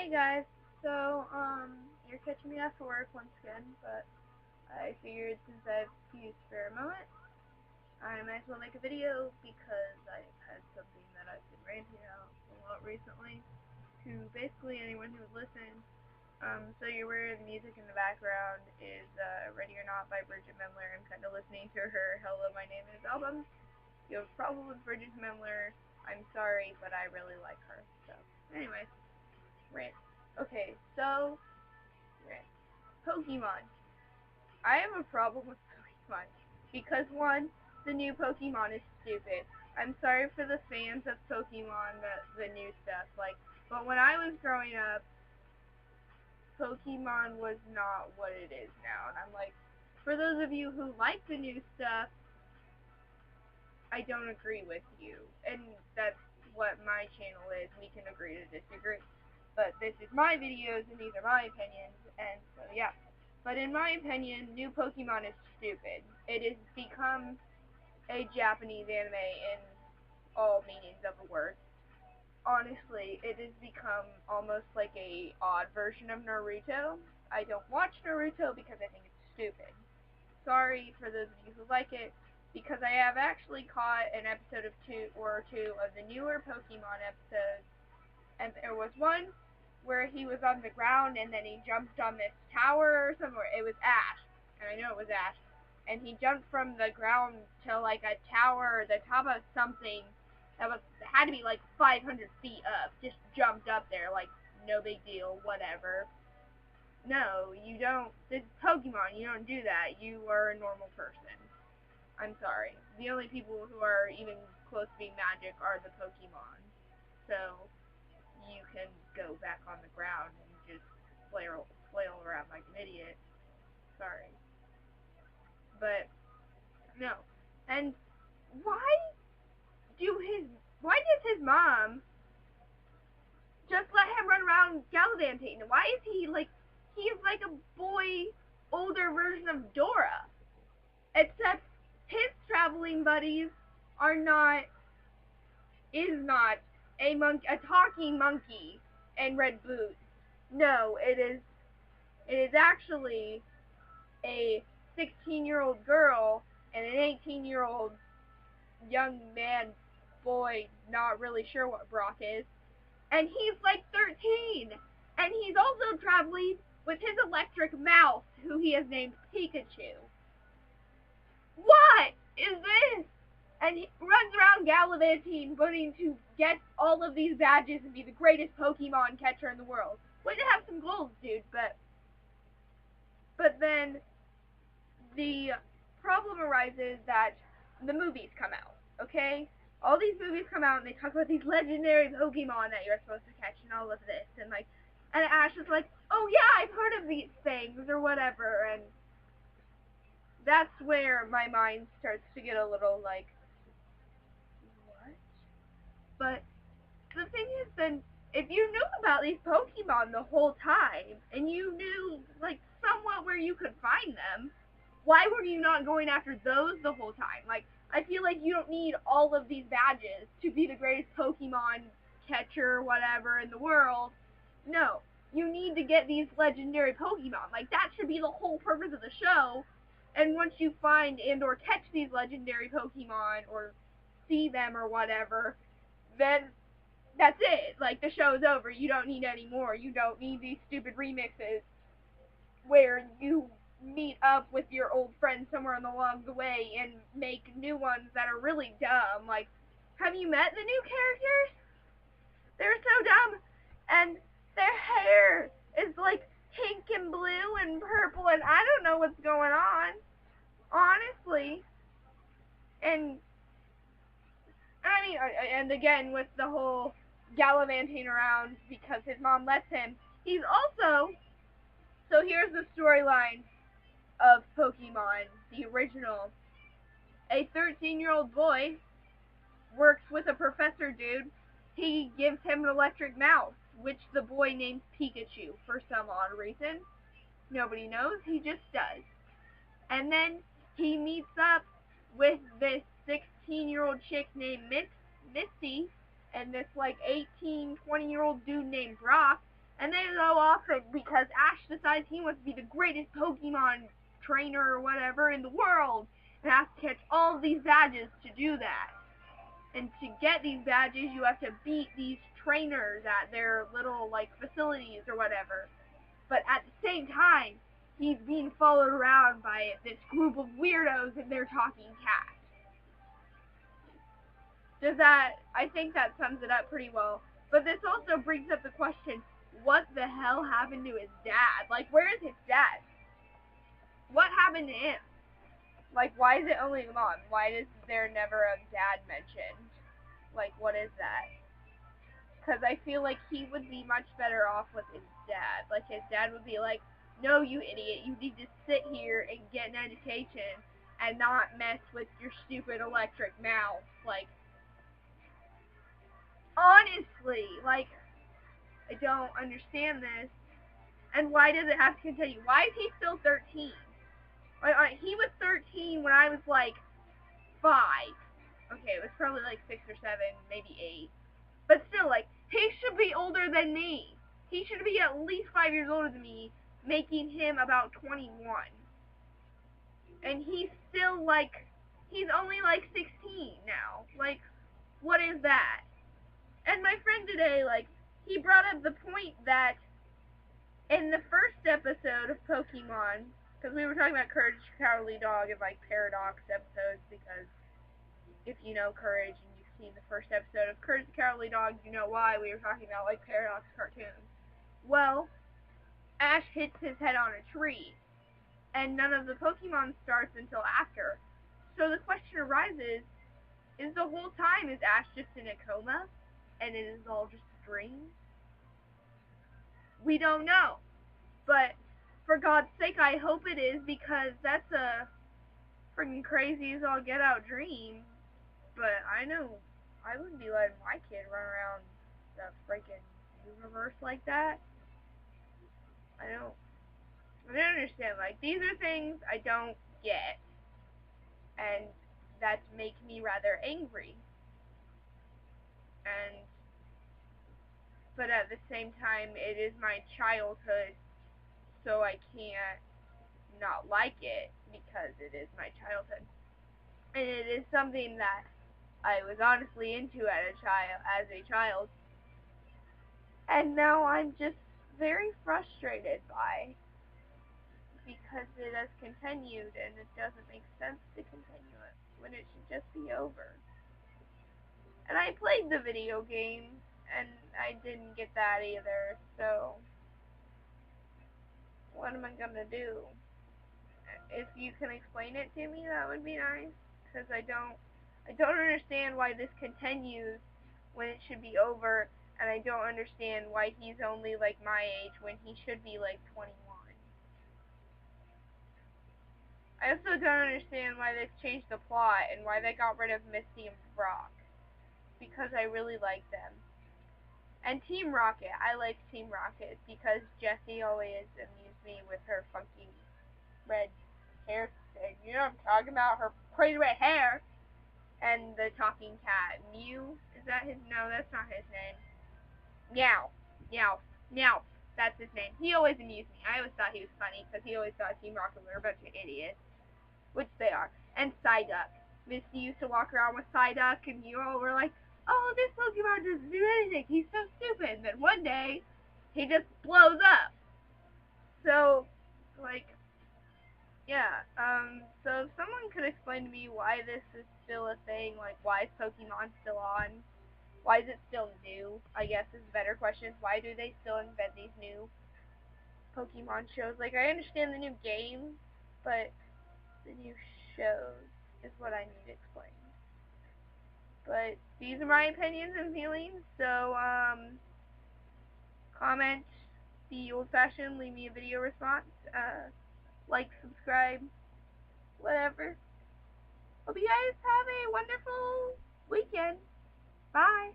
Hey guys, so you're catching me after work once again, but I figured since I have a few spare moments, I might as well make a video because I've had something that I've been ranting out a lot recently to basically anyone who would listen. So you're aware the music in the background is Ready or Not by Bridget Mendler. I'm kind of listening to her Hello, My Name Is album. You have a problem with Bridget Mendler, I'm sorry, but I really like her. So, anyways, rant. Okay, so Pokemon. I have a problem with Pokemon because one, the new Pokemon is stupid. I'm sorry for the fans of Pokemon, the new stuff. But when I was growing up, Pokemon was not what it is now, and I'm like, for those of you who like the new stuff, I don't agree with you, and that's what my channel is. We can agree to disagree. But this is my videos, and these are my opinions, and so yeah. But in my opinion, new Pokemon is stupid. It has become a Japanese anime in all meanings of the word. Honestly, it has become almost like a odd version of Naruto. I don't watch Naruto because I think it's stupid. Sorry for those of you who like it, because I have actually caught an episode of two of the newer Pokemon episodes, and there was one where he was on the ground and then he jumped on this tower or somewhere. It was Ash, and I know it was Ash, and he jumped from the ground to like a tower or the top of something that had to be like 500 feet up. Just jumped up there like no big deal, whatever. No, you don't. This is Pokemon. You don't do that. You are a normal person. I'm sorry. The only people who are even close to being magic are the Pokemon. So you can go back on the ground and just flail around like an idiot. Sorry. But no. And why why does his mom just let him run around gallivanting? Why is he's like a boy older version of Dora. Except his traveling buddies are not is not a talking monkey and red boots. No, it is actually a 16-year-old girl and an 18-year-old young man, boy, not really sure what Brock is, and he's like 13, and he's also traveling with his electric mouse, who he has named Pikachu. What is this? And he runs around gallivanting, wanting to get all of these badges and be the greatest Pokemon catcher in the world. Way to have some goals, dude, but then the problem arises that the movies come out, okay? All these movies come out and they talk about these legendary Pokemon that you're supposed to catch and all of this, and Ash is like, oh yeah, I've heard of these things or whatever, and that's where my mind starts to get a little like, what? But the thing is, then, if you knew about these Pokemon the whole time, and you knew, like, somewhat where you could find them, why were you not going after those the whole time? Like, I feel like you don't need all of these badges to be the greatest Pokemon catcher, whatever, in the world. No, you need to get these legendary Pokemon. Like, that should be the whole purpose of the show. And once you find and or catch these legendary Pokemon, or see them or whatever, then that's it. Like, the show's over. You don't need any more. You don't need these stupid remixes where you meet up with your old friends somewhere along the way and make new ones that are really dumb. Like, have you met the new characters? They're so dumb, and their hair is like pink and blue and purple, and I don't know what's going on, honestly. And I mean, and again with the whole gallivanting around because his mom lets him. He's also, so here's the storyline of Pokemon, the original. A 13-year-old boy works with a professor dude. He gives him an electric mouse, which the boy names Pikachu for some odd reason. Nobody knows, he just does. And then he meets up with this 16-year-old chick named Misty and this like 18, 20-year-old dude named Brock, And they go off because Ash decides he wants to be the greatest Pokemon trainer or whatever in the world, and has to catch all of these badges to do that. And to get these badges, you have to beat these trainers at their little like facilities or whatever. But at the same time, he's being followed around by this group of weirdos and their talking cat. I think that sums it up pretty well. But this also brings up the question, what the hell happened to his dad? Like, where is his dad? What happened to him? Like, why is it only mom? Why is there never a dad mentioned? Like, what is that? Because I feel like he would be much better off with his dad. Like, his dad would be like, no, you idiot, you need to sit here and get an education and not mess with your stupid electric mouse. Like, honestly, like, I don't understand this. And why does it have to continue? Why is he still 13? Like, he was 13 when I was like 5. Okay, it was probably like 6 or 7, maybe 8. But still, like, he should be older than me. He should be at least 5 years older than me, making him about 21. And he's still like, he's only like 16 now. Like, what is that? And my friend today, like, he brought up the point that in the first episode of Pokemon, because we were talking about Courage, Cowardly Dog and like Paradox episodes, because if you know Courage and you've seen the first episode of Courage the Cowardly Dog, you know why we were talking about like Paradox cartoons. Well, Ash hits his head on a tree, and none of the Pokemon starts until after. So the question arises, is the whole time is Ash just in a coma, and it is all just a dream? We don't know. But for God's sake, I hope it is, because that's a freaking crazy as all get out dream. But I know I wouldn't be letting my kid run around the freaking universe like that. I don't understand. Like, these are things I don't get, and that make me rather angry. But at the same time, it is my childhood, so I can't not like it because it is my childhood. And it is something that I was honestly into as a child. And now I'm just very frustrated by, because it has continued and it doesn't make sense to continue it when it should just be over. And I played the video game and I didn't get that either, so what am I gonna do? If you can explain it to me, that would be nice, because I don't understand why this continues when it should be over, and I don't understand why he's only like my age when he should be like 21. I also don't understand why they've changed the plot and why they got rid of Misty and Brock, because I really like them. And Team Rocket, I like Team Rocket because Jessie always amused me with her funky red hair thing. You know what I'm talking about? Her crazy red hair. And the talking cat. Mew? Is that his? No, that's not his name. Meow. Meow. Meow. That's his name. He always amused me. I always thought he was funny because he always thought Team Rocket were a bunch of idiots. Which they are. And Psyduck. Misty used to walk around with Psyduck and you all were like, oh, this Pokemon doesn't do anything. He's so stupid. And then one day, he just blows up. So, like, yeah, so if someone could explain to me why this is still a thing, like, why is Pokemon still on? Why is it still new? I guess is a better question. Why do they still invent these new Pokemon shows? Like, I understand the new games, but the new shows is what I need explained. But these are my opinions and feelings, so, comment the old-fashioned, leave me a video response, like, subscribe, whatever. Hope you guys have a wonderful weekend. Bye.